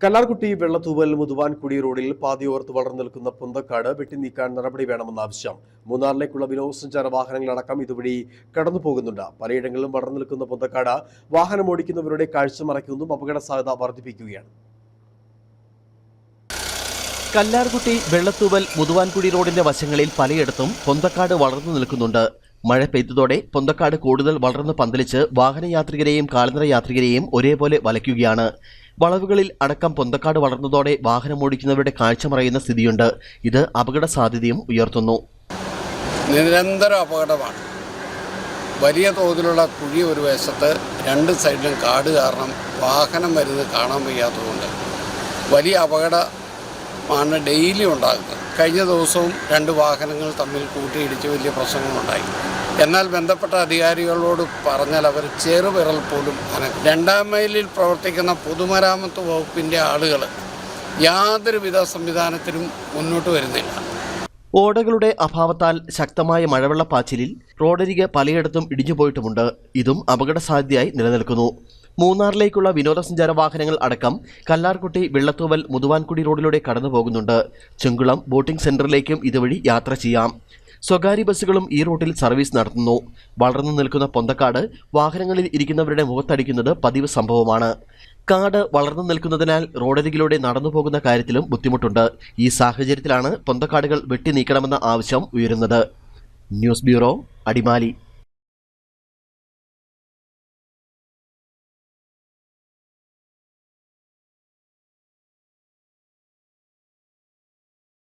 കല്ലാർകുട്ടി വെള്ളത്തൂവൽ മുതുവാൻകുടി റോഡിൽ പാതിയോർത്ത് വളർന്നു നിൽക്കുന്ന പൊന്തക്കാട് വെട്ടിനീക്കാൻ നടപടി വേണമെന്ന ആവശ്യം. മൂന്നാറിലേക്കുള്ള വിനോദസഞ്ചാര വാഹനങ്ങളടക്കം ഇതുവഴി കടന്നു പോകുന്നുണ്ട്. പലയിടങ്ങളിലും വളർന്നു നിൽക്കുന്ന പൊന്തക്കാട് വാഹനമോടിക്കുന്നവരുടെ കാഴ്ച മറയ്ക്കുന്നതും അപകട സാധ്യത വർദ്ധിപ്പിക്കുകയാണ്. കല്ലാർകുട്ടി വെള്ളത്തൂവൽ മുതുവാൻകുടി റോഡിന്റെ വശങ്ങളിൽ പലയിടത്തും പൊന്തക്കാട് വളർന്നു നിൽക്കുന്നുണ്ട്. മഴ പെയ്തതോടെ പൊന്തക്കാട് കൂടുതൽ വളർന്ന് പന്തലിച്ച് വാഹനയാത്രികരെയും കാൽനട യാത്രികരെയും ഒരേപോലെ വലയ്ക്കുകയാണ്. വളവുകളിൽ അടക്കം പൊന്തക്കാട് വളർന്നതോടെ വാഹനമോടിക്കുന്നവരുടെ കാഴ്ച മറയുന്ന സ്ഥിതിയുണ്ട്. ഇത് അപകട സാധ്യതയും ഉയർത്തുന്നു. നിരന്തര അപകടമാണ്. വലിയ തോതിലുള്ള കുഴി ഒരു വശത്ത്, രണ്ട് സൈഡിലും കാട് കാരണം വാഹനം വരുന്നത് കാണാൻ വയ്യാത്തതുകൊണ്ട് വലിയ അപകടമാണ് ഡെയിലി ഉണ്ടാകുന്നത്. കഴിഞ്ഞ ദിവസവും രണ്ട് വാഹനങ്ങൾ തമ്മിൽ കൂട്ടിയിടിച്ച് വലിയ പ്രശ്നങ്ങളുണ്ടായി. എന്നാൽ ബന്ധപ്പെട്ട അധികാരികളോട് പറഞ്ഞാൽ അവർ ചെറുവിരൽ പോലും അനക്കും. 2-ാം മൈലിൽ പ്രവർത്തിക്കുന്ന പൊതുമരാമത്ത് വകുപ്പിൻ്റെ ആളുകൾ യാതൊരുവിധ സംവിധാനത്തിനും മുന്നോട്ട് വരുന്നില്ല. ഓടകളുടെ അഭാവത്താൽ ശക്തമായ മഴവെള്ളപ്പാച്ചിലിൽ റോഡരികെ പലയിടത്തും ഇടിഞ്ഞുപോയിട്ടുമുണ്ട്. ഇതും അപകട സാധ്യതയായി നിലനിൽക്കുന്നു. മൂന്നാറിലേക്കുള്ള വിനോദസഞ്ചാര വാഹനങ്ങൾ അടക്കം കല്ലാർകുട്ടി വെള്ളത്തൂവൽ മുതുവാൻകുടി റോഡിലൂടെ കടന്നു പോകുന്നുണ്ട്. ചെങ്കുളം ബോട്ടിംഗ് സെന്ററിലേക്കും ഇതുവഴി യാത്ര ചെയ്യാം. സ്വകാര്യ ബസ്സുകളും ഈ റൂട്ടിൽ സർവീസ് നടത്തുന്നു. വളർന്നു നിൽക്കുന്ന പൊന്തക്കാട് വാഹനങ്ങളിൽ ഇരിക്കുന്നവരുടെ മുഖത്തടിക്കുന്നത് പതിവ് സംഭവമാണ്. കാട് വളർന്നു നിൽക്കുന്നതിനാൽ റോഡരികിലൂടെ നടന്നു പോകുന്ന കാര്യത്തിലും ബുദ്ധിമുട്ടുണ്ട്. ഈ സാഹചര്യത്തിലാണ് പൊന്തക്കാടുകൾ വെട്ടി നീക്കണമെന്ന ആവശ്യം ഉയരുന്നത്. News bureau, Adimali.